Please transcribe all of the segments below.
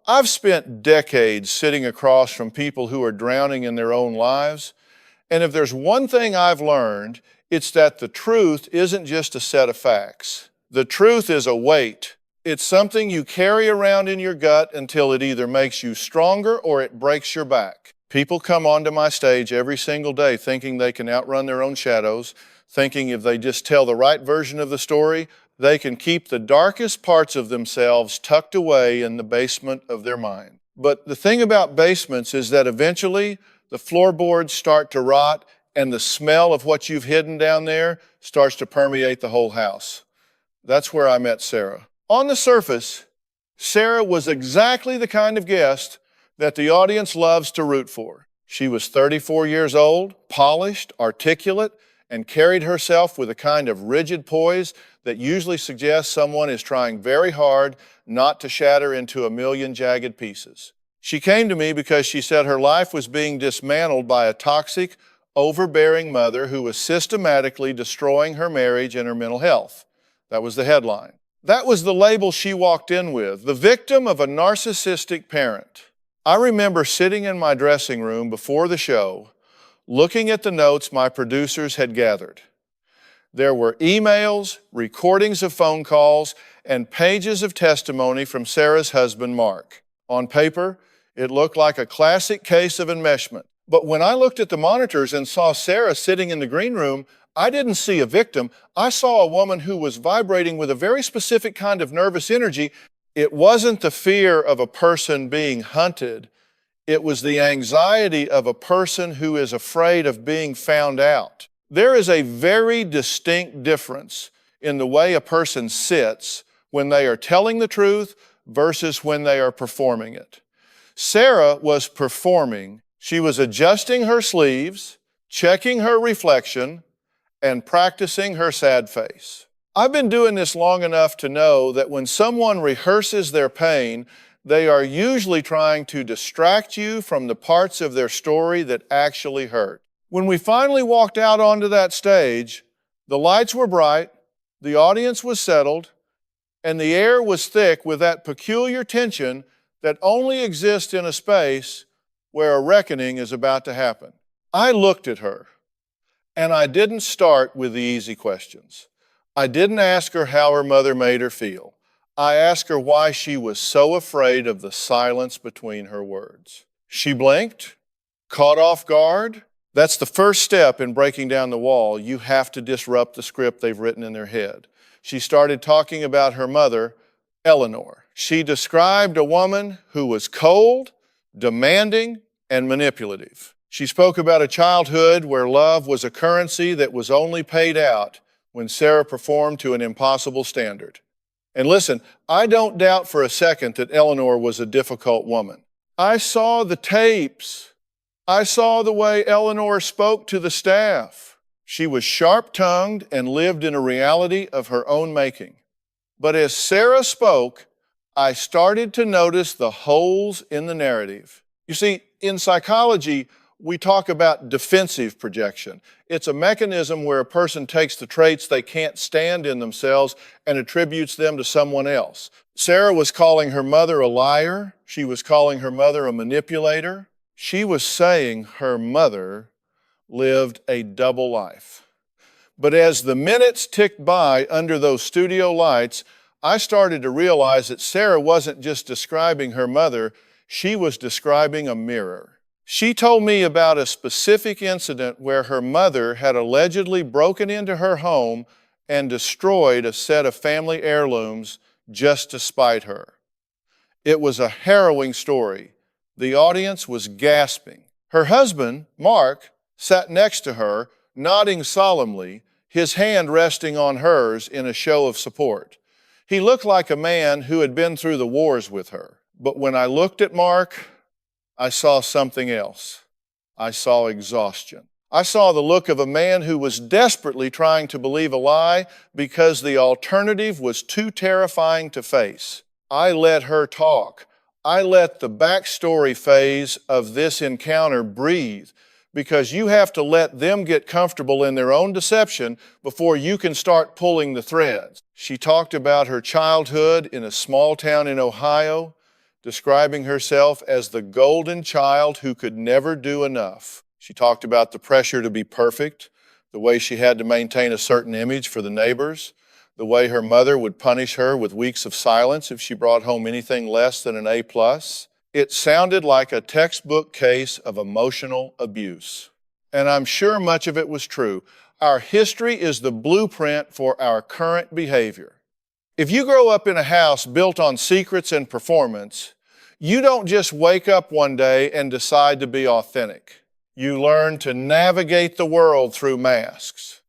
I've spent decades sitting across from people who are drowning in their own lives, and if there's one thing I've learned, it's that the truth isn't just a set of facts. The truth is a weight. It's something you carry around in your gut until it either makes you stronger or it breaks your back. People come onto my stage every single day thinking they can outrun their own shadows, thinking if they just tell the right version of the story, they can keep the darkest parts of themselves tucked away in the basement of their mind. But the thing about basements is that eventually the floorboards start to rot and the smell of what you've hidden down there starts to permeate the whole house. That's where I met Sarah. On the surface, Sarah was exactly the kind of guest that the audience loves to root for. She was 34 years old, polished, articulate, and carried herself with a kind of rigid poise that usually suggests someone is trying very hard not to shatter into a million jagged pieces. She came to me because she said her life was being dismantled by a toxic, overbearing mother who was systematically destroying her marriage and her mental health. That was the headline. That was the label she walked in with, the victim of a narcissistic parent. I remember sitting in my dressing room before the show, looking at the notes my producers had gathered. There were emails, recordings of phone calls, and pages of testimony from Sarah's husband, Mark. On paper, it looked like a classic case of enmeshment. But when I looked at the monitors and saw Sarah sitting in the green room, I didn't see a victim. I saw a woman who was vibrating with a very specific kind of nervous energy. It wasn't the fear of a person being hunted. It was the anxiety of a person who is afraid of being found out. There is a very distinct difference in the way a person sits when they are telling the truth versus when they are performing it. Sarah was performing. She was adjusting her sleeves, checking her reflection, and practicing her sad face. I've been doing this long enough to know that when someone rehearses their pain, they are usually trying to distract you from the parts of their story that actually hurt. When we finally walked out onto that stage, the lights were bright, the audience was settled, and the air was thick with that peculiar tension that only exists in a space where a reckoning is about to happen. I looked at her, and I didn't start with the easy questions. I didn't ask her how her mother made her feel. I asked her why she was so afraid of the silence between her words. She blinked, caught off guard. That's the first step in breaking down the wall. You have to disrupt the script they've written in their head. She started talking about her mother, Eleanor. She described a woman who was cold, demanding, and manipulative. She spoke about a childhood where love was a currency that was only paid out when Sarah performed to an impossible standard. And listen, I don't doubt for a second that Eleanor was a difficult woman. I saw the tapes. I saw the way Eleanor spoke to the staff. She was sharp-tongued and lived in a reality of her own making. But as Sarah spoke, I started to notice the holes in the narrative. You see, in psychology, we talk about defensive projection. It's a mechanism where a person takes the traits they can't stand in themselves and attributes them to someone else. Sarah was calling her mother a liar. She was calling her mother a manipulator. She was saying her mother lived a double life. But as the minutes ticked by under those studio lights, I started to realize that Sarah wasn't just describing her mother, she was describing a mirror. She told me about a specific incident where her mother had allegedly broken into her home and destroyed a set of family heirlooms just to spite her. It was a harrowing story. The audience was gasping. Her husband, Mark, sat next to her, nodding solemnly, his hand resting on hers in a show of support. He looked like a man who had been through the wars with her. But when I looked at Mark, I saw something else. I saw exhaustion. I saw the look of a man who was desperately trying to believe a lie because the alternative was too terrifying to face. I let her talk. I let the backstory phase of this encounter breathe because you have to let them get comfortable in their own deception before you can start pulling the threads. She talked about her childhood in a small town in Ohio, describing herself as the golden child who could never do enough. She talked about the pressure to be perfect, the way she had to maintain a certain image for the neighbors, the way her mother would punish her with weeks of silence if she brought home anything less than an A+. It sounded like a textbook case of emotional abuse. And I'm sure much of it was true. Our history is the blueprint for our current behavior. If you grow up in a house built on secrets and performance, you don't just wake up one day and decide to be authentic. You learn to navigate the world through masks.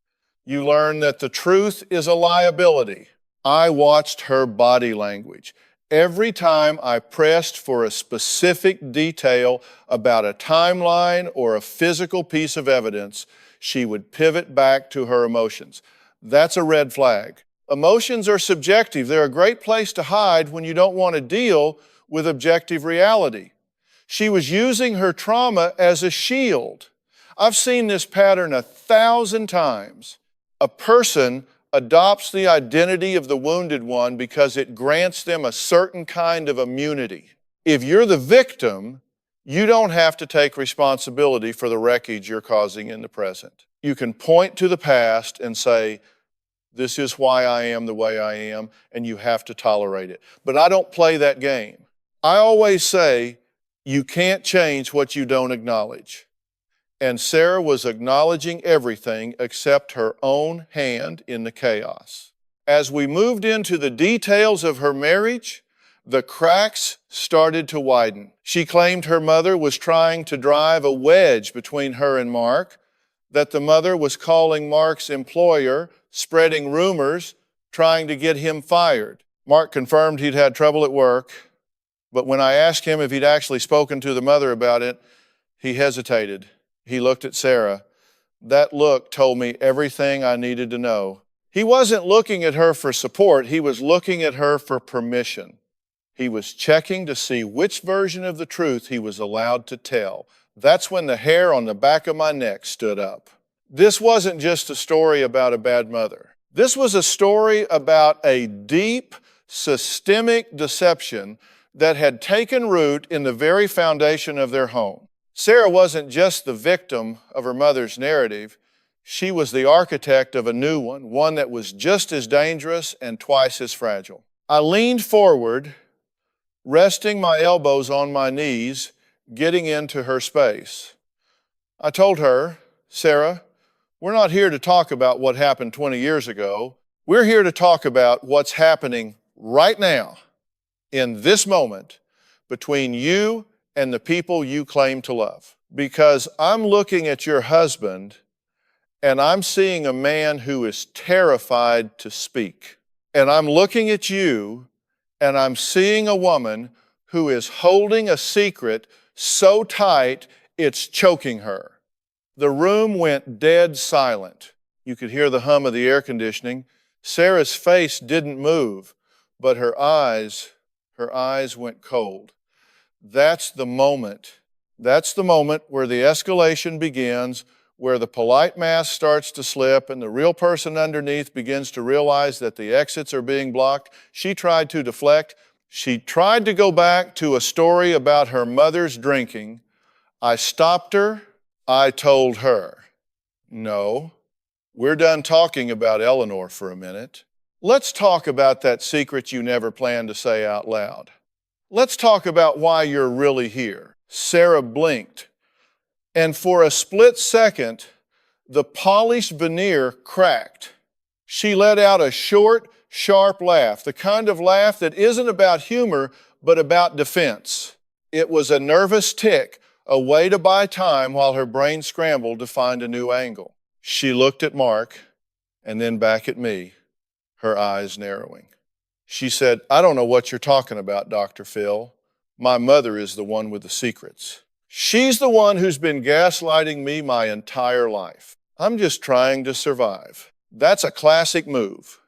You learn that the truth is a liability. I watched her body language. Every time I pressed for a specific detail about a timeline or a physical piece of evidence, she would pivot back to her emotions. That's a red flag. Emotions are subjective. They're a great place to hide when you don't want to deal with objective reality. She was using her trauma as a shield. I've seen this pattern 1,000 times. A person adopts the identity of the wounded one because it grants them a certain kind of immunity. If you're the victim, you don't have to take responsibility for the wreckage you're causing in the present. You can point to the past and say, this is why I am the way I am, and you have to tolerate it. But I don't play that game. I always say, you can't change what you don't acknowledge. And Sarah was acknowledging everything except her own hand in the chaos. As we moved into the details of her marriage, the cracks started to widen. She claimed her mother was trying to drive a wedge between her and Mark, that the mother was calling Mark's employer, spreading rumors, trying to get him fired. Mark confirmed he'd had trouble at work, but when I asked him if he'd actually spoken to the mother about it, he hesitated. He looked at Sarah. That look told me everything I needed to know. He wasn't looking at her for support. He was looking at her for permission. He was checking to see which version of the truth he was allowed to tell. That's when the hair on the back of my neck stood up. This wasn't just a story about a bad mother. This was a story about a deep, systemic deception that had taken root in the very foundation of their home. Sarah wasn't just the victim of her mother's narrative. She was the architect of a new one that was just as dangerous and twice as fragile. I leaned forward, resting my elbows on my knees, getting into her space. I told her, Sarah, we're not here to talk about what happened 20 years ago. We're here to talk about what's happening right now, in this moment, between you and the people you claim to love. Because I'm looking at your husband and I'm seeing a man who is terrified to speak. And I'm looking at you and I'm seeing a woman who is holding a secret so tight it's choking her. The room went dead silent. You could hear the hum of the air conditioning. Sarah's face didn't move, but her eyes went cold. That's the moment. That's the moment where the escalation begins, where the polite mask starts to slip and the real person underneath begins to realize that the exits are being blocked. She tried to deflect. She tried to go back to a story about her mother's drinking. I stopped her. I told her, no, we're done talking about Eleanor for a minute. Let's talk about that secret you never planned to say out loud. Let's talk about why you're really here. Sarah blinked, and for a split second, the polished veneer cracked. She let out a short, sharp laugh, the kind of laugh that isn't about humor, but about defense. It was a nervous tick, a way to buy time while her brain scrambled to find a new angle. She looked at Mark and then back at me, her eyes narrowing. She said, I don't know what you're talking about, Dr. Phil. My mother is the one with the secrets. She's the one who's been gaslighting me my entire life. I'm just trying to survive. That's a classic move.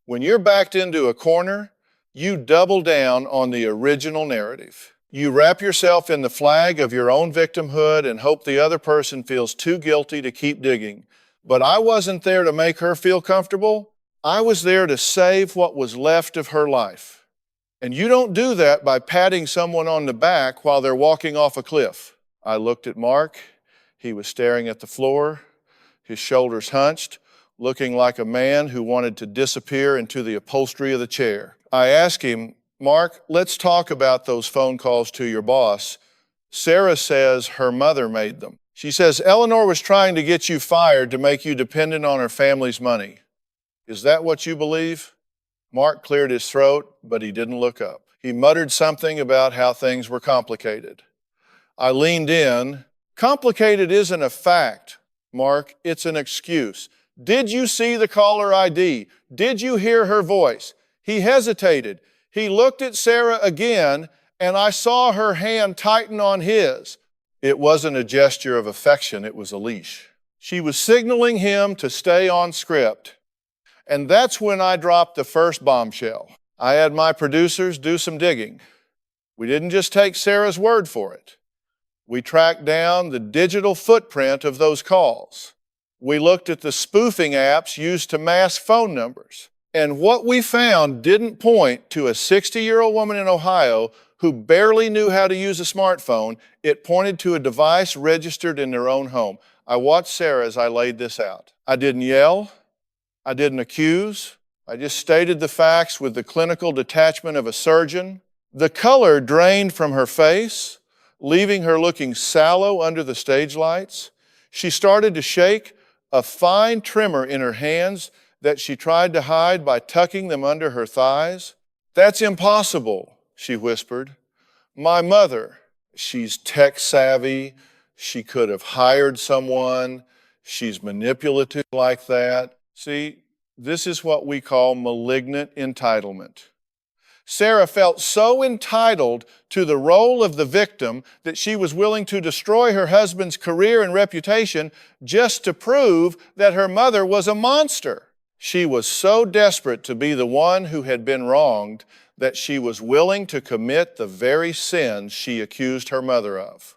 When you're backed into a corner, you double down on the original narrative. You wrap yourself in the flag of your own victimhood and hope the other person feels too guilty to keep digging. But I wasn't there to make her feel comfortable. I was there to save what was left of her life. And you don't do that by patting someone on the back while they're walking off a cliff. I looked at Mark. He was staring at the floor, his shoulders hunched, looking like a man who wanted to disappear into the upholstery of the chair. I asked him, Mark, let's talk about those phone calls to your boss. Sarah says her mother made them. She says Eleanor was trying to get you fired to make you dependent on her family's money. Is that what you believe? Mark cleared his throat, but he didn't look up. He muttered something about how things were complicated. I leaned in. Complicated isn't a fact, Mark. It's an excuse. Did you see the caller ID? Did you hear her voice? He hesitated. He looked at Sarah again, and I saw her hand tighten on his. It wasn't a gesture of affection, it was a leash. She was signaling him to stay on script. And that's when I dropped the first bombshell. I had my producers do some digging. We didn't just take Sarah's word for it. We tracked down the digital footprint of those calls. We looked at the spoofing apps used to mask phone numbers. And what we found didn't point to a 60-year-old woman in Ohio who barely knew how to use a smartphone. It pointed to a device registered in their own home. I watched Sarah as I laid this out. I didn't yell. I didn't accuse. I just stated the facts with the clinical detachment of a surgeon. The color drained from her face, leaving her looking sallow under the stage lights. She started to shake, a fine tremor in her hands that she tried to hide by tucking them under her thighs. That's impossible, she whispered. My mother, she's tech savvy. She could have hired someone. She's manipulative like that. See, this is what we call malignant entitlement. Sarah felt so entitled to the role of the victim that she was willing to destroy her husband's career and reputation just to prove that her mother was a monster. She was so desperate to be the one who had been wronged that she was willing to commit the very sins she accused her mother of.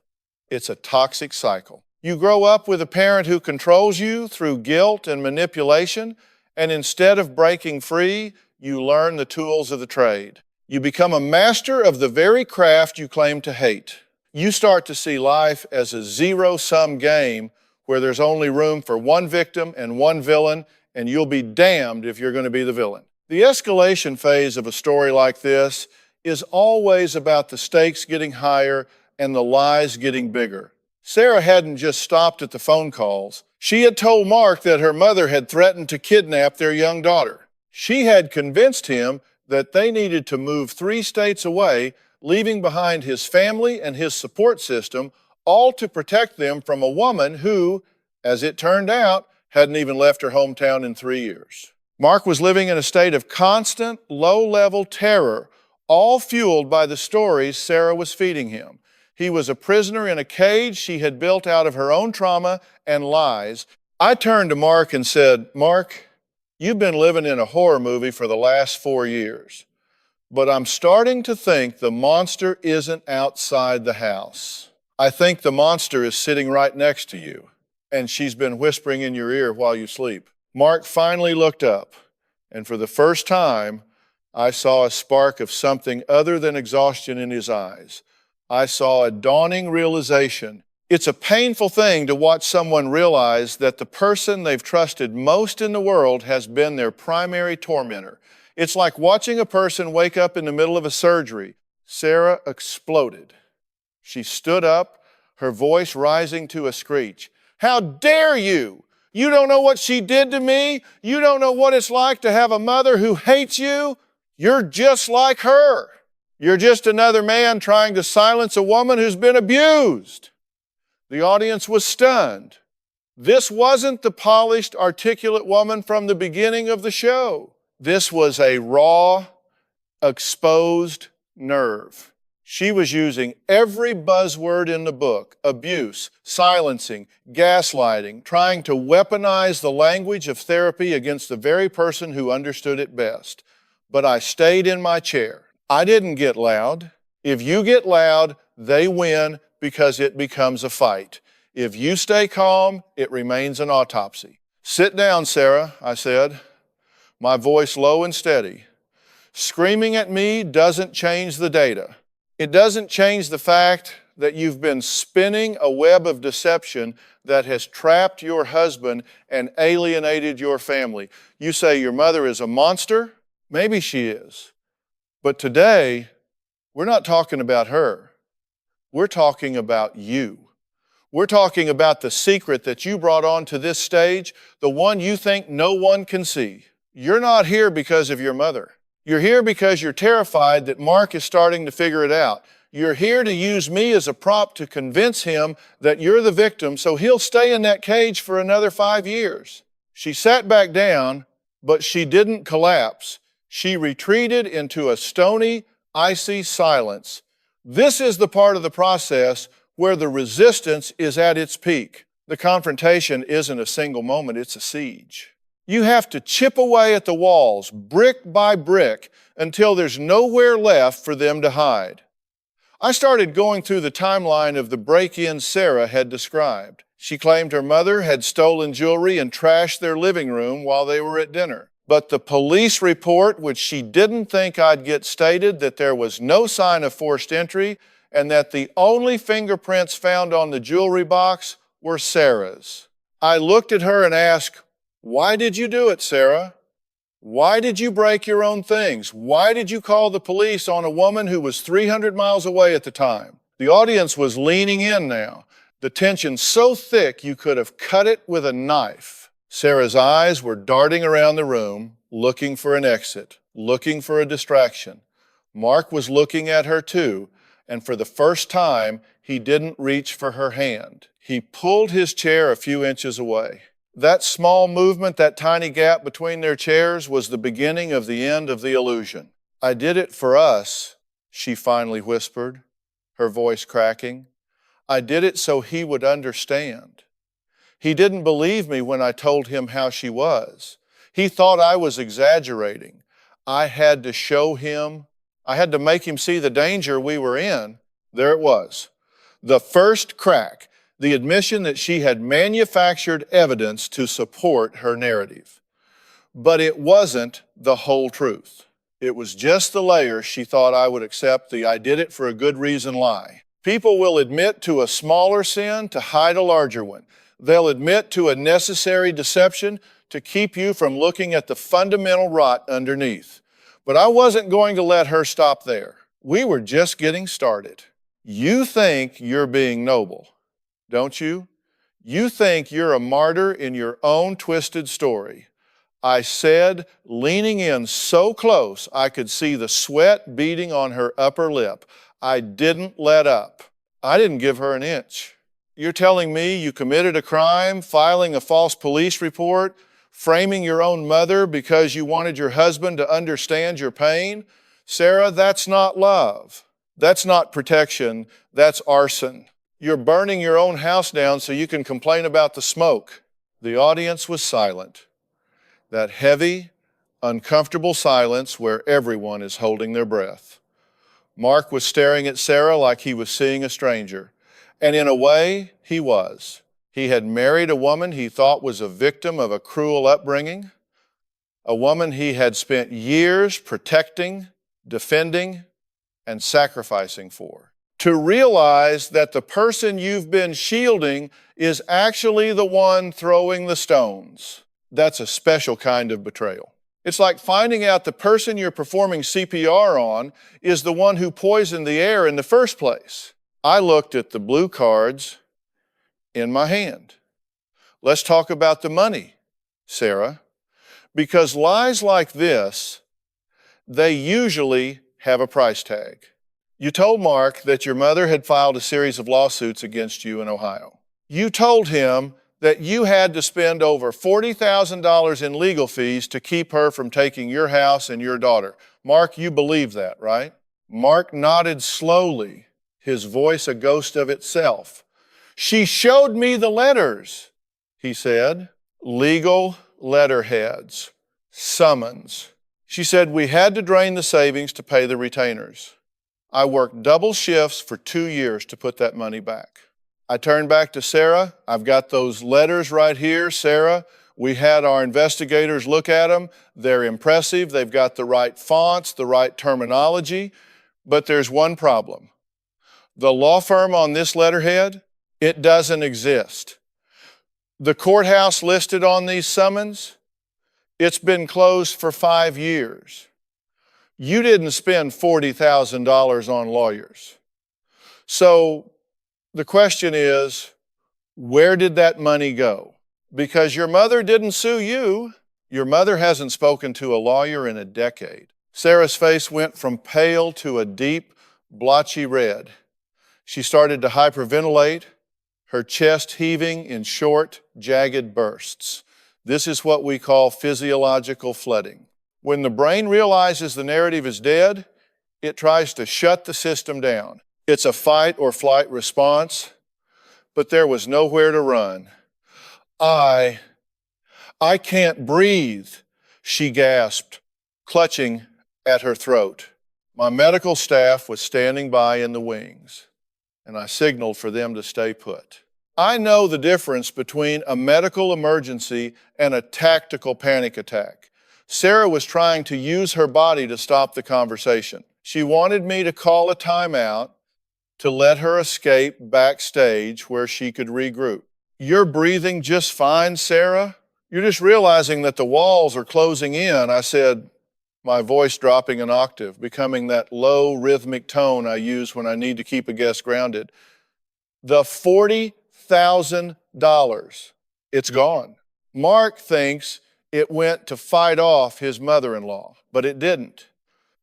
It's a toxic cycle. You grow up with a parent who controls you through guilt and manipulation, and instead of breaking free, you learn the tools of the trade. You become a master of the very craft you claim to hate. You start to see life as a zero-sum game where there's only room for one victim and one villain, and you'll be damned if you're going to be the villain. The escalation phase of a story like this is always about the stakes getting higher and the lies getting bigger. Sarah hadn't just stopped at the phone calls. She had told Mark that her mother had threatened to kidnap their young daughter. She had convinced him that they needed to move 3 states away, leaving behind his family and his support system, all to protect them from a woman who, as it turned out, hadn't even left her hometown in 3 years. Mark was living in a state of constant, low-level terror, all fueled by the stories Sarah was feeding him. He was a prisoner in a cage she had built out of her own trauma and lies. I turned to Mark and said, Mark, you've been living in a horror movie for the last 4 years, but I'm starting to think the monster isn't outside the house. I think the monster is sitting right next to you, and she's been whispering in your ear while you sleep. Mark finally looked up, and for the first time, I saw a spark of something other than exhaustion in his eyes. I saw a dawning realization. It's a painful thing to watch someone realize that the person they've trusted most in the world has been their primary tormentor. It's like watching a person wake up in the middle of a surgery. Sarah exploded. She stood up, her voice rising to a screech. How dare you? You don't know what she did to me? You don't know what it's like to have a mother who hates you? You're just like her. You're just another man trying to silence a woman who's been abused. The audience was stunned. This wasn't the polished, articulate woman from the beginning of the show. This was a raw, exposed nerve. She was using every buzzword in the book: abuse, silencing, gaslighting, trying to weaponize the language of therapy against the very person who understood it best. But I stayed in my chair. I didn't get loud. If you get loud, they win because it becomes a fight. If you stay calm, it remains an autopsy. Sit down, Sarah, I said, my voice low and steady. Screaming at me doesn't change the data. It doesn't change the fact that you've been spinning a web of deception that has trapped your husband and alienated your family. You say your mother is a monster? Maybe she is. But today, we're not talking about her. We're talking about you. We're talking about the secret that you brought onto this stage, the one you think no one can see. You're not here because of your mother. You're here because you're terrified that Mark is starting to figure it out. You're here to use me as a prop to convince him that you're the victim, so he'll stay in that cage for another 5 years. She sat back down, but she didn't collapse. She retreated into a stony, icy silence. This is the part of the process where the resistance is at its peak. The confrontation isn't a single moment, it's a siege. You have to chip away at the walls, brick by brick, until there's nowhere left for them to hide. I started going through the timeline of the break-in Sarah had described. She claimed her mother had stolen jewelry and trashed their living room while they were at dinner. But the police report, which she didn't think I'd get, stated that there was no sign of forced entry and that the only fingerprints found on the jewelry box were Sarah's. I looked at her and asked, "Why did you do it, Sarah? Why did you break your own things? Why did you call the police on a woman who was 300 miles away at the time?" The audience was leaning in now, the tension so thick you could have cut it with a knife. Sarah's eyes were darting around the room, looking for an exit, looking for a distraction. Mark was looking at her too, and for the first time, he didn't reach for her hand. He pulled his chair a few inches away. That small movement, that tiny gap between their chairs, was the beginning of the end of the illusion. "I did it for us," she finally whispered, her voice cracking. "I did it so he would understand. He didn't believe me when I told him how she was. He thought I was exaggerating. I had to show him, I had to make him see the danger we were in." There it was, the first crack. The admission that she had manufactured evidence to support her narrative. But it wasn't the whole truth. It was just the layer she thought I would accept, the "I did it for a good reason" lie. People will admit to a smaller sin to hide a larger one. They'll admit to a necessary deception to keep you from looking at the fundamental rot underneath. But I wasn't going to let her stop there. We were just getting started. You think you're being noble, don't you? You think you're a martyr in your own twisted story. I said, leaning in so close I could see the sweat beading on her upper lip. I didn't let up. I didn't give her an inch. You're telling me you committed a crime, filing a false police report, framing your own mother because you wanted your husband to understand your pain? Sarah, that's not love. That's not protection. That's arson. You're burning your own house down so you can complain about the smoke. The audience was silent. That heavy, uncomfortable silence where everyone is holding their breath. Mark was staring at Sarah like he was seeing a stranger. And in a way, he was. He had married a woman he thought was a victim of a cruel upbringing, a woman he had spent years protecting, defending, and sacrificing for. To realize that the person you've been shielding is actually the one throwing the stones. That's a special kind of betrayal. It's like finding out the person you're performing CPR on is the one who poisoned the air in the first place. I looked at the blue cards in my hand. Let's talk about the money, Sarah, because lies like this, they usually have a price tag. You told Mark that your mother had filed a series of lawsuits against you in Ohio. You told him that you had to spend over $40,000 in legal fees to keep her from taking your house and your daughter. Mark, you believe that, right? Mark nodded slowly, his voice a ghost of itself. "She showed me the letters," he said. Legal letterheads, summons. She said we had to drain the savings to pay the retainers. I worked double shifts for 2 years to put that money back. I turned back to Sarah. "I've got those letters right here, Sarah. We had our investigators look at them. They're impressive. They've got the right fonts, the right terminology. But there's one problem. The law firm on this letterhead, it doesn't exist. The courthouse listed on these summons, it's been closed for 5 years. You didn't spend $40,000 on lawyers. So the question is, where did that money go? Because your mother didn't sue you. Your mother hasn't spoken to a lawyer in a decade. Sarah's face went from pale to a deep, blotchy red. She started to hyperventilate, her chest heaving in short, jagged bursts. This is what we call physiological flooding. When the brain realizes the narrative is dead, it tries to shut the system down. It's a fight or flight response, but there was nowhere to run. I can't breathe, she gasped, clutching at her throat. My medical staff was standing by in the wings, and I signaled for them to stay put. I know the difference between a medical emergency and a tactical panic attack. Sarah was trying to use her body to stop the conversation. She wanted me to call a timeout to let her escape backstage where she could regroup. You're breathing just fine, Sarah? You're just realizing that the walls are closing in, I said, my voice dropping an octave, becoming that low rhythmic tone I use when I need to keep a guest grounded. The $40,000, it's gone. Mark thinks it went to fight off his mother-in-law, but it didn't.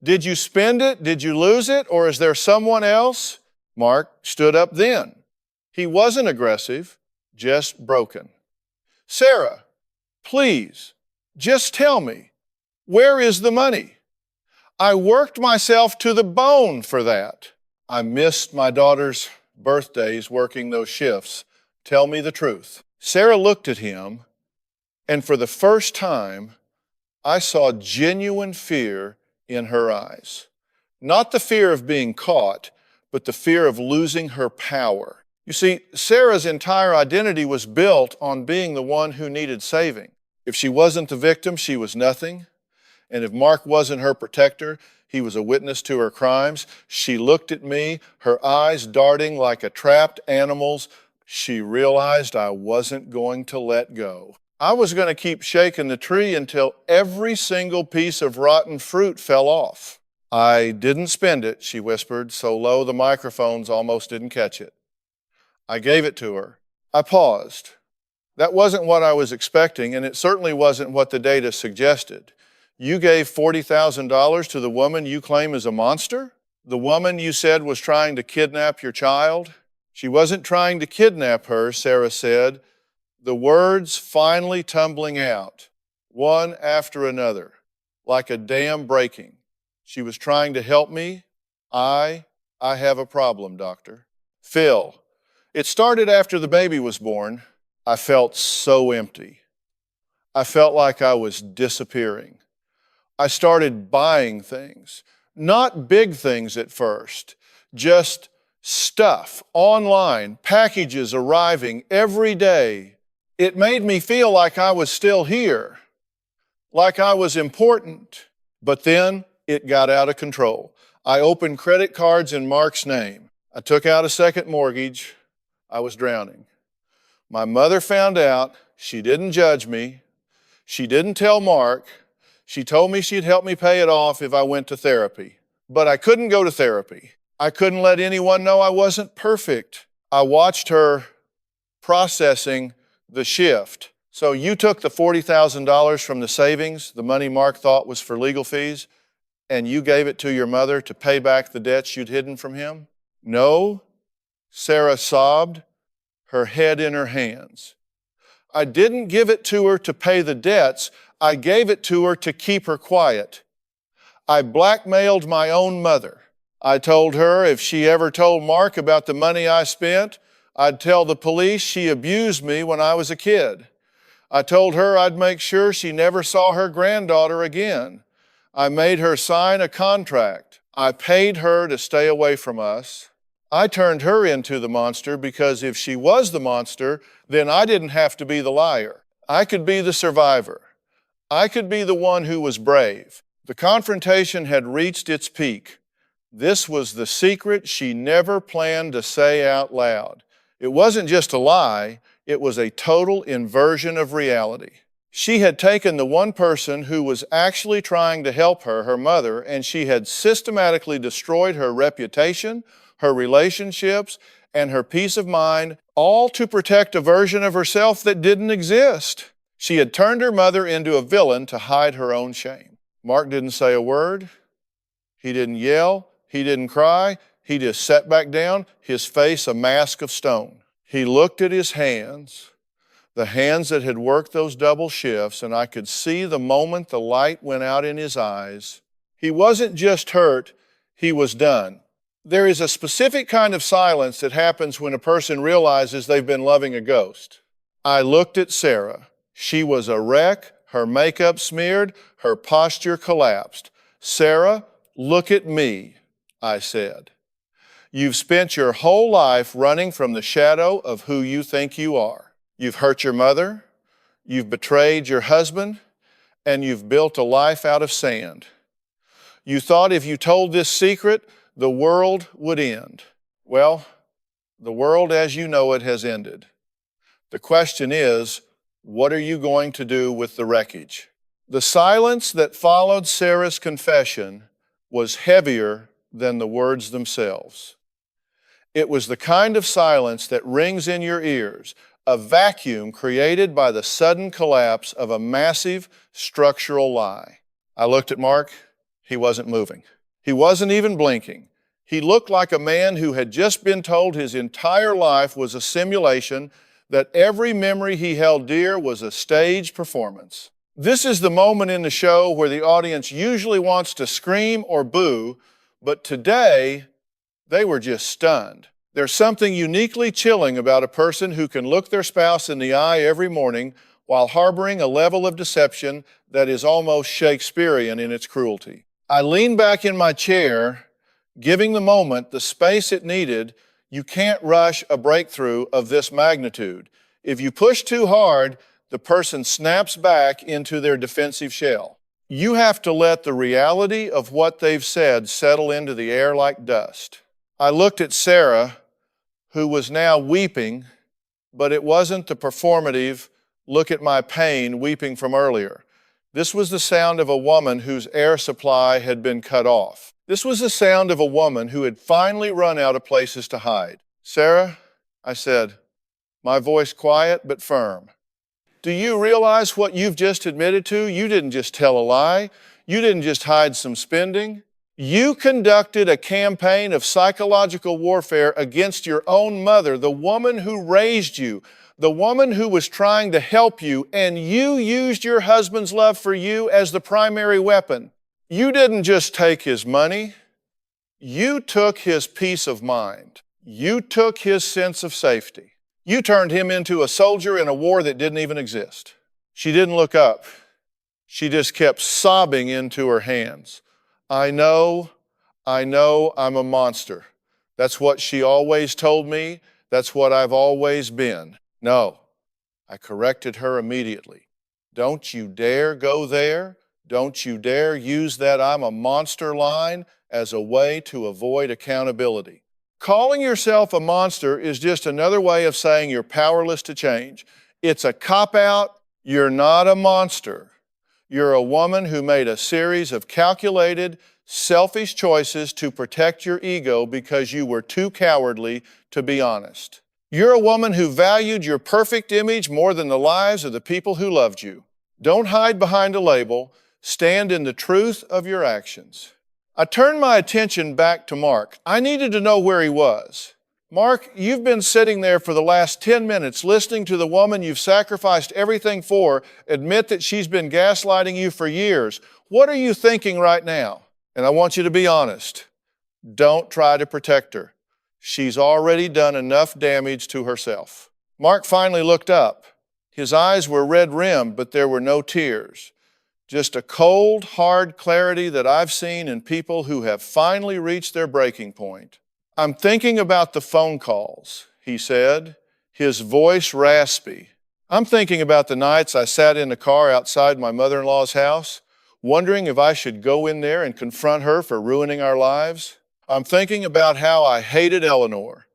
Did you spend it? Did you lose it? Or is there someone else? Mark stood up then. He wasn't aggressive, just broken. Sarah, please, just tell me, where is the money? I worked myself to the bone for that. I missed my daughter's birthdays working those shifts. Tell me the truth. Sarah looked at him, and for the first time, I saw genuine fear in her eyes. Not the fear of being caught, but the fear of losing her power. You see, Sarah's entire identity was built on being the one who needed saving. If she wasn't the victim, she was nothing. And if Mark wasn't her protector, he was a witness to her crimes. She looked at me, her eyes darting like a trapped animal's. She realized I wasn't going to let go. I was going to keep shaking the tree until every single piece of rotten fruit fell off. I didn't spend it, she whispered, so low the microphones almost didn't catch it. I gave it to her. I paused. That wasn't what I was expecting, and it certainly wasn't what the data suggested. You gave $40,000 to the woman you claim is a monster? The woman you said was trying to kidnap your child? She wasn't trying to kidnap her, Sarah said, the words finally tumbling out, one after another, like a dam breaking. She was trying to help me. I have a problem, doctor. Phil, it started after the baby was born. I felt so empty. I felt like I was disappearing. I started buying things, not big things at first, just stuff online, packages arriving every day. It made me feel like I was still here, like I was important, but then it got out of control. I opened credit cards in Mark's name. I took out a second mortgage. I was drowning. My mother found out. She didn't judge me. She didn't tell Mark. She told me she'd help me pay it off if I went to therapy. But I couldn't go to therapy. I couldn't let anyone know I wasn't perfect. I watched her processing the shift. So you took the $40,000 from the savings, the money Mark thought was for legal fees, and you gave it to your mother to pay back the debts you'd hidden from him? No, Sarah sobbed, her head in her hands. I didn't give it to her to pay the debts. I gave it to her to keep her quiet. I blackmailed my own mother. I told her if she ever told Mark about the money I spent, I'd tell the police she abused me when I was a kid. I told her I'd make sure she never saw her granddaughter again. I made her sign a contract. I paid her to stay away from us. I turned her into the monster because if she was the monster, then I didn't have to be the liar. I could be the survivor. I could be the one who was brave. The confrontation had reached its peak. This was the secret she never planned to say out loud. It wasn't just a lie, it was a total inversion of reality. She had taken the one person who was actually trying to help her, her mother, and she had systematically destroyed her reputation, her relationships, and her peace of mind, all to protect a version of herself that didn't exist. She had turned her mother into a villain to hide her own shame. Mark didn't say a word. He didn't yell. He didn't cry. He just sat back down, his face a mask of stone. He looked at his hands, the hands that had worked those double shifts, and I could see the moment the light went out in his eyes. He wasn't just hurt, he was done. There is a specific kind of silence that happens when a person realizes they've been loving a ghost. I looked at Sarah. She was a wreck, her makeup smeared, her posture collapsed. "Sarah, look at me," I said. "You've spent your whole life running from the shadow of who you think you are. You've hurt your mother, you've betrayed your husband, and you've built a life out of sand. You thought if you told this secret, the world would end. Well, the world as you know it has ended. The question is, what are you going to do with the wreckage?" The silence that followed Sarah's confession was heavier than the words themselves. It was the kind of silence that rings in your ears, a vacuum created by the sudden collapse of a massive structural lie. I looked at Mark. He wasn't moving. He wasn't even blinking. He looked like a man who had just been told his entire life was a simulation, that every memory he held dear was a staged performance. This is the moment in the show where the audience usually wants to scream or boo, but today, they were just stunned. There's something uniquely chilling about a person who can look their spouse in the eye every morning while harboring a level of deception that is almost Shakespearean in its cruelty. I leaned back in my chair, giving the moment the space it needed. You can't rush a breakthrough of this magnitude. If you push too hard, the person snaps back into their defensive shell. You have to let the reality of what they've said settle into the air like dust. I looked at Sarah, who was now weeping, but it wasn't the performative, look at my pain, weeping from earlier. This was the sound of a woman whose air supply had been cut off. This was the sound of a woman who had finally run out of places to hide. "Sarah," I said, my voice quiet but firm, "do you realize what you've just admitted to? You didn't just tell a lie. You didn't just hide some spending. You conducted a campaign of psychological warfare against your own mother, the woman who raised you, the woman who was trying to help you, and you used your husband's love for you as the primary weapon. You didn't just take his money. You took his peace of mind. You took his sense of safety. You turned him into a soldier in a war that didn't even exist." She didn't look up. She just kept sobbing into her hands. I know I'm a monster. That's what she always told me. That's what I've always been. No, I corrected her immediately. Don't you dare go there. Don't you dare use that "I'm a monster" line as a way to avoid accountability. Calling yourself a monster is just another way of saying you're powerless to change. It's a cop-out. You're not a monster. You're a woman who made a series of calculated, selfish choices to protect your ego because you were too cowardly to be honest. You're a woman who valued your perfect image more than the lives of the people who loved you. Don't hide behind a label. Stand in the truth of your actions. I turned my attention back to Mark. I needed to know where he was. "Mark, you've been sitting there for the last 10 minutes listening to the woman you've sacrificed everything for admit that she's been gaslighting you for years. What are you thinking right now? And I want you to be honest. Don't try to protect her. She's already done enough damage to herself." Mark finally looked up. His eyes were red-rimmed, but there were no tears. Just a cold, hard clarity that I've seen in people who have finally reached their breaking point. "I'm thinking about the phone calls," he said, his voice raspy. I'm thinking about the nights I sat in the car outside my mother-in-law's house, wondering if I should go in there and confront her for ruining our lives. I'm thinking about how I hated Eleanor.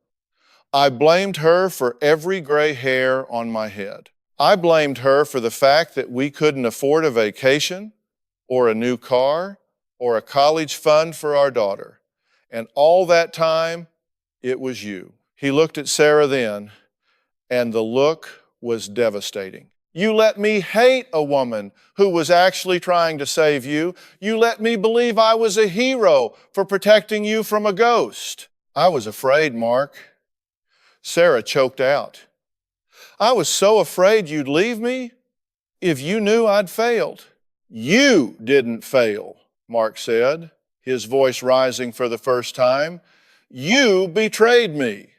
I blamed her for every gray hair on my head. I blamed her for the fact that we couldn't afford a vacation, or a new car, or a college fund for our daughter. And all that time, it was you. He looked at Sarah then, and the look was devastating. You let me hate a woman who was actually trying to save you. You let me believe I was a hero for protecting you from a ghost. I was afraid, Mark. Sarah choked out. I was so afraid you'd leave me if you knew I'd failed. You didn't fail, Mark said, his voice rising for the first time. You betrayed me.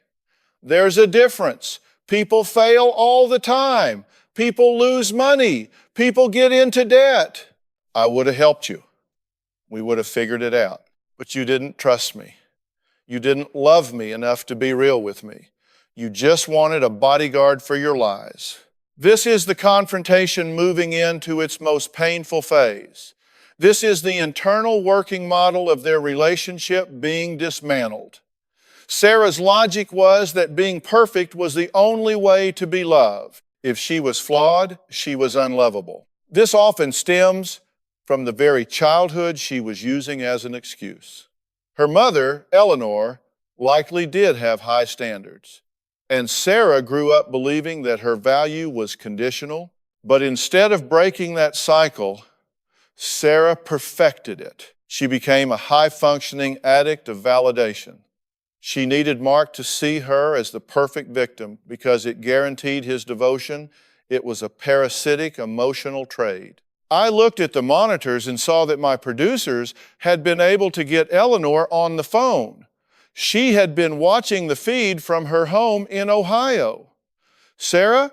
There's a difference. People fail all the time. People lose money. People get into debt. I would have helped you. We would have figured it out. But you didn't trust me. You didn't love me enough to be real with me. You just wanted a bodyguard for your lies. This is the confrontation moving into its most painful phase. This is the internal working model of their relationship being dismantled. Sarah's logic was that being perfect was the only way to be loved. If she was flawed, she was unlovable. This often stems from the very childhood she was using as an excuse. Her mother, Eleanor, likely did have high standards. And Sarah grew up believing that her value was conditional. But instead of breaking that cycle, Sarah perfected it. She became a high-functioning addict of validation. She needed Mark to see her as the perfect victim because it guaranteed his devotion. It was a parasitic emotional trade. I looked at the monitors and saw that my producers had been able to get Eleanor on the phone. She had been watching the feed from her home in Ohio. Sarah,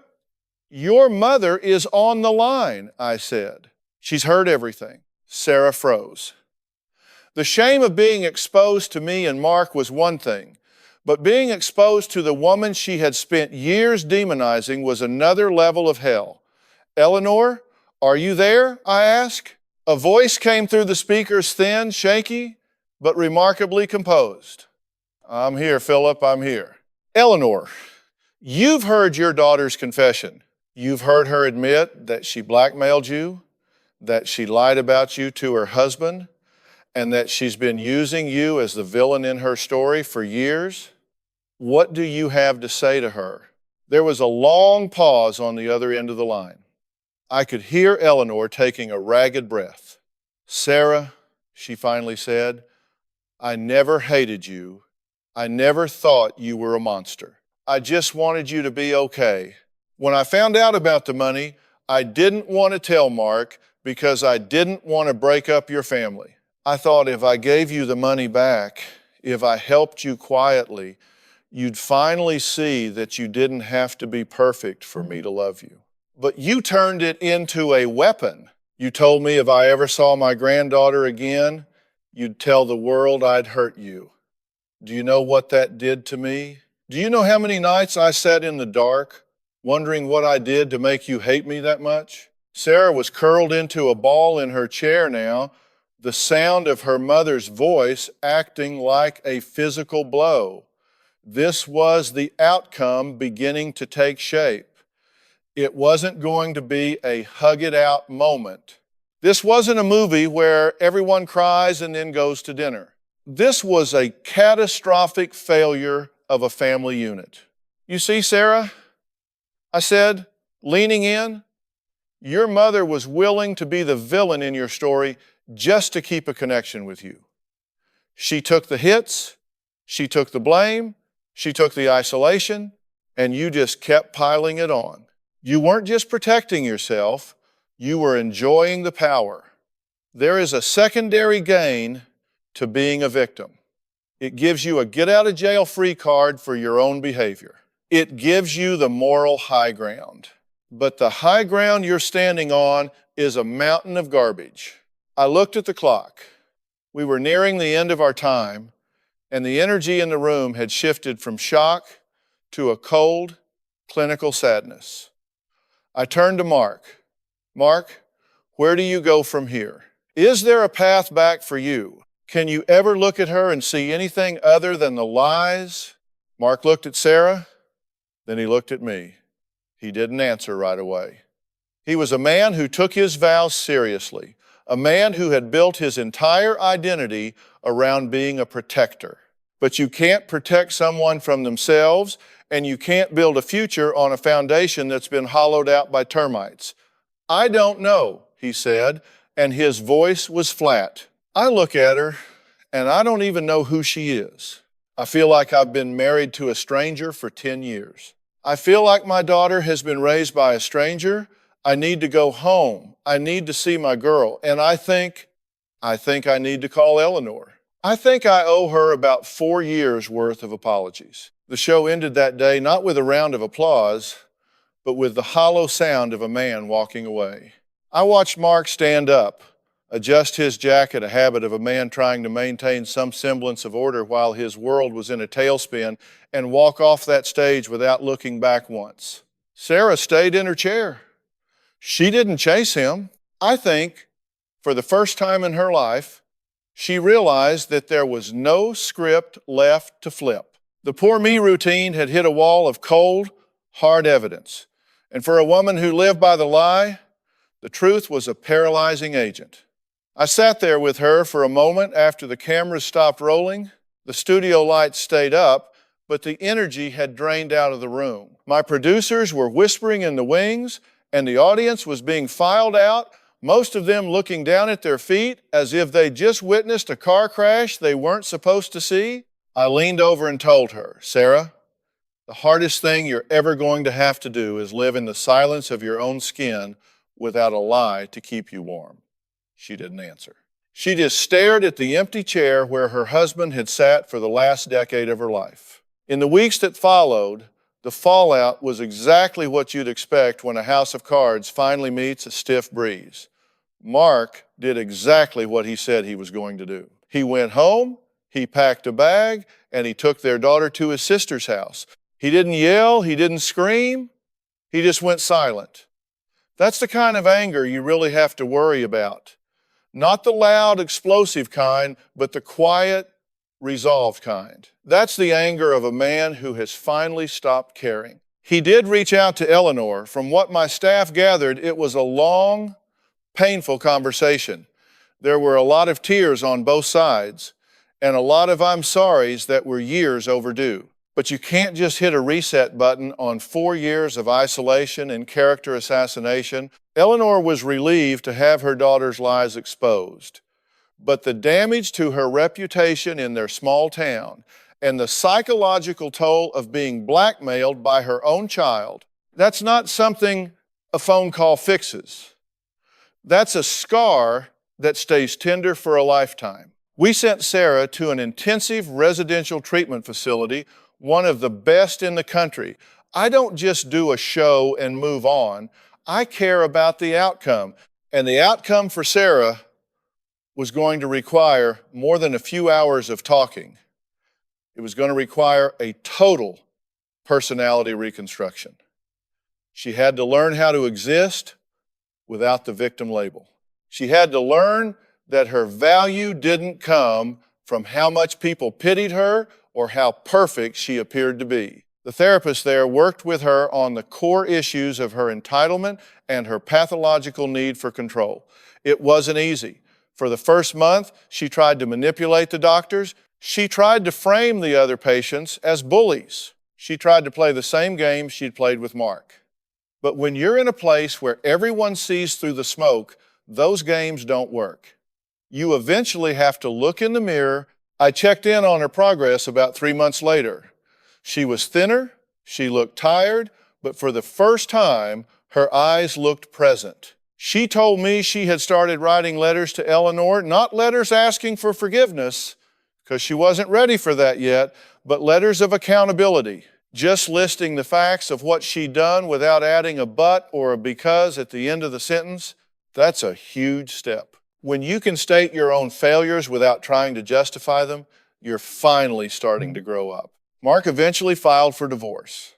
your mother is on the line, I said. She's heard everything. Sarah froze. The shame of being exposed to me and Mark was one thing, but being exposed to the woman she had spent years demonizing was another level of hell. Eleanor, are you there? I asked. A voice came through the speakers, thin, shaky, but remarkably composed. I'm here, Philip, I'm here. Eleanor, you've heard your daughter's confession. You've heard her admit that she blackmailed you, that she lied about you to her husband, and that she's been using you as the villain in her story for years. What do you have to say to her? There was a long pause on the other end of the line. I could hear Eleanor taking a ragged breath. Sarah, she finally said, I never hated you. I never thought you were a monster. I just wanted you to be okay. When I found out about the money, I didn't want to tell Mark because I didn't want to break up your family. I thought if I gave you the money back, if I helped you quietly, you'd finally see that you didn't have to be perfect for me to love you. But you turned it into a weapon. You told me if I ever saw my granddaughter again, you'd tell the world I'd hurt you. Do you know what that did to me? Do you know how many nights I sat in the dark, wondering what I did to make you hate me that much? Sarah was curled into a ball in her chair now, the sound of her mother's voice acting like a physical blow. This was the outcome beginning to take shape. It wasn't going to be a hug-it-out moment. This wasn't a movie where everyone cries and then goes to dinner. This was a catastrophic failure of a family unit. You see, Sarah, I said, leaning in, your mother was willing to be the villain in your story just to keep a connection with you. She took the hits, she took the blame, she took the isolation, and you just kept piling it on. You weren't just protecting yourself, you were enjoying the power. There is a secondary gain to being a victim. It gives you a get-out-of-jail-free card for your own behavior. It gives you the moral high ground. But the high ground you're standing on is a mountain of garbage. I looked at the clock. We were nearing the end of our time, and the energy in the room had shifted from shock to a cold, clinical sadness. I turned to Mark. Mark, where do you go from here? Is there a path back for you? Can you ever look at her and see anything other than the lies? Mark looked at Sarah, then he looked at me. He didn't answer right away. He was a man who took his vows seriously, a man who had built his entire identity around being a protector. But you can't protect someone from themselves, and you can't build a future on a foundation that's been hollowed out by termites. I don't know, he said, and his voice was flat. I look at her, and I don't even know who she is. I feel like I've been married to a stranger for 10 years. I feel like my daughter has been raised by a stranger. I need to go home. I need to see my girl. And I think I need to call Eleanor. I think I owe her about 4 years worth of apologies. The show ended that day not with a round of applause, but with the hollow sound of a man walking away. I watched Mark stand up, adjust his jacket, a habit of a man trying to maintain some semblance of order while his world was in a tailspin, and walk off that stage without looking back once. Sarah stayed in her chair. She didn't chase him. I think, for the first time in her life, she realized that there was no script left to flip. The poor me routine had hit a wall of cold, hard evidence. And for a woman who lived by the lie, the truth was a paralyzing agent. I sat there with her for a moment after the cameras stopped rolling. The studio lights stayed up, but the energy had drained out of the room. My producers were whispering in the wings, and the audience was being filed out, most of them looking down at their feet as if they just witnessed a car crash they weren't supposed to see. I leaned over and told her, Sarah, the hardest thing you're ever going to have to do is live in the silence of your own skin without a lie to keep you warm. She didn't answer. She just stared at the empty chair where her husband had sat for the last decade of her life. In the weeks that followed, the fallout was exactly what you'd expect when a house of cards finally meets a stiff breeze. Mark did exactly what he said he was going to do. He went home, he packed a bag, and he took their daughter to his sister's house. He didn't yell, he didn't scream, he just went silent. That's the kind of anger you really have to worry about. Not the loud, explosive kind, but the quiet, resolved kind. That's the anger of a man who has finally stopped caring. He did reach out to Eleanor. From what my staff gathered, it was a long, painful conversation. There were a lot of tears on both sides, and a lot of I'm sorries that were years overdue. But you can't just hit a reset button on 4 years of isolation and character assassination. Eleanor was relieved to have her daughter's lies exposed. But the damage to her reputation in their small town and the psychological toll of being blackmailed by her own child, that's not something a phone call fixes. That's a scar that stays tender for a lifetime. We sent Sarah to an intensive residential treatment facility, one of the best in the country. I don't just do a show and move on. I care about the outcome. And the outcome for Sarah was going to require more than a few hours of talking. It was going to require a total personality reconstruction. She had to learn how to exist without the victim label. She had to learn that her value didn't come from how much people pitied her or how perfect she appeared to be. The therapist there worked with her on the core issues of her entitlement and her pathological need for control. It wasn't easy. For the first month, she tried to manipulate the doctors. She tried to frame the other patients as bullies. She tried to play the same game she'd played with Mark. But when you're in a place where everyone sees through the smoke, those games don't work. You eventually have to look in the mirror. I checked in on her progress about 3 months later. She was thinner, she looked tired, but for the first time, her eyes looked present. She told me she had started writing letters to Eleanor, not letters asking for forgiveness, because she wasn't ready for that yet, but letters of accountability, just listing the facts of what she'd done without adding a but or a because at the end of the sentence. That's a huge step. When you can state your own failures without trying to justify them, you're finally starting to grow up. Mark eventually filed for divorce.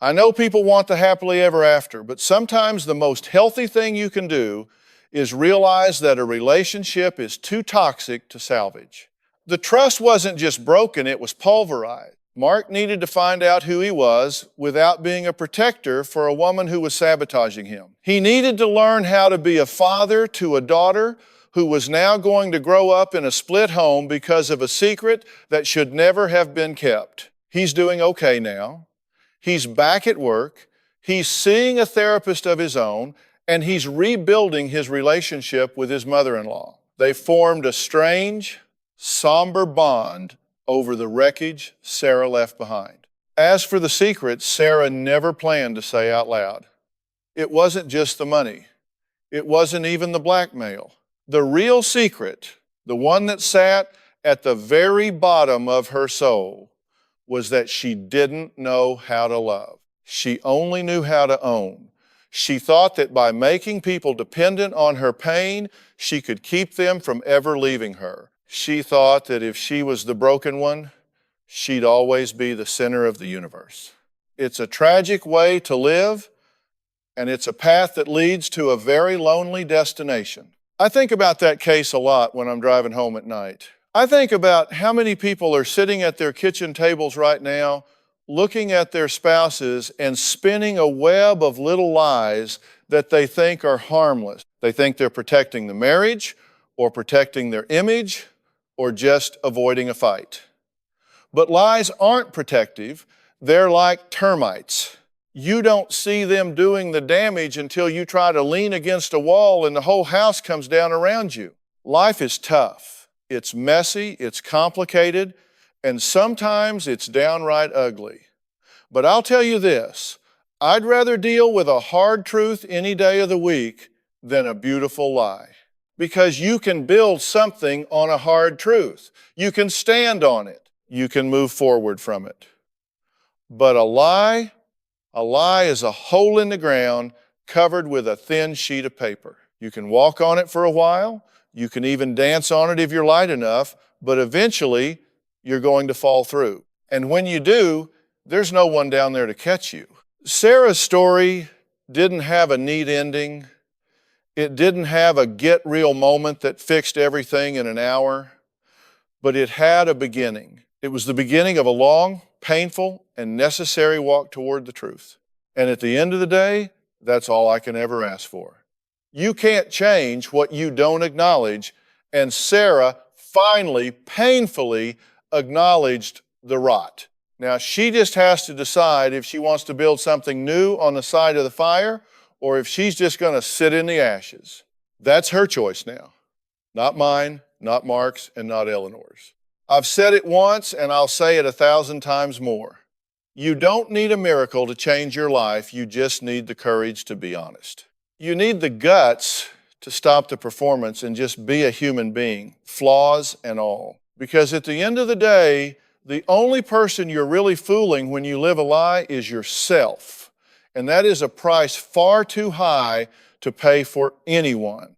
I know people want the happily ever after, but sometimes the most healthy thing you can do is realize that a relationship is too toxic to salvage. The trust wasn't just broken, it was pulverized. Mark needed to find out who he was without being a protector for a woman who was sabotaging him. He needed to learn how to be a father to a daughter who was now going to grow up in a split home because of a secret that should never have been kept. He's doing okay now. He's back at work. He's seeing a therapist of his own, and he's rebuilding his relationship with his mother-in-law. They formed a strange, somber bond over the wreckage Sarah left behind. As for the secret Sarah never planned to say out loud, it wasn't just the money. It wasn't even the blackmail. The real secret, the one that sat at the very bottom of her soul, was that she didn't know how to love. She only knew how to own. She thought that by making people dependent on her pain, she could keep them from ever leaving her. She thought that if she was the broken one, she'd always be the center of the universe. It's a tragic way to live, and it's a path that leads to a very lonely destination. I think about that case a lot when I'm driving home at night. I think about how many people are sitting at their kitchen tables right now, looking at their spouses and spinning a web of little lies that they think are harmless. They think they're protecting the marriage or protecting their image or just avoiding a fight. But lies aren't protective. They're like termites. You don't see them doing the damage until you try to lean against a wall and the whole house comes down around you. Life is tough. It's messy, it's complicated, and sometimes it's downright ugly. But I'll tell you this, I'd rather deal with a hard truth any day of the week than a beautiful lie. Because you can build something on a hard truth. You can stand on it. You can move forward from it. But a lie is a hole in the ground covered with a thin sheet of paper. You can walk on it for a while. You can even dance on it if you're light enough, but eventually you're going to fall through. And when you do, there's no one down there to catch you. Sarah's story didn't have a neat ending. It didn't have a get real moment that fixed everything in an hour, but it had a beginning. It was the beginning of a long, painful, and necessary walk toward the truth. And at the end of the day, that's all I can ever ask for. You can't change what you don't acknowledge, and Sarah finally, painfully acknowledged the rot. Now, she just has to decide if she wants to build something new on the side of the fire or if she's just going to sit in the ashes. That's her choice now. Not mine, not Mark's, and not Eleanor's. I've said it once, and I'll say it 1,000 times more. You don't need a miracle to change your life. You just need the courage to be honest. You need the guts to stop the performance and just be a human being, flaws and all. Because at the end of the day, the only person you're really fooling when you live a lie is yourself. And that is a price far too high to pay for anyone.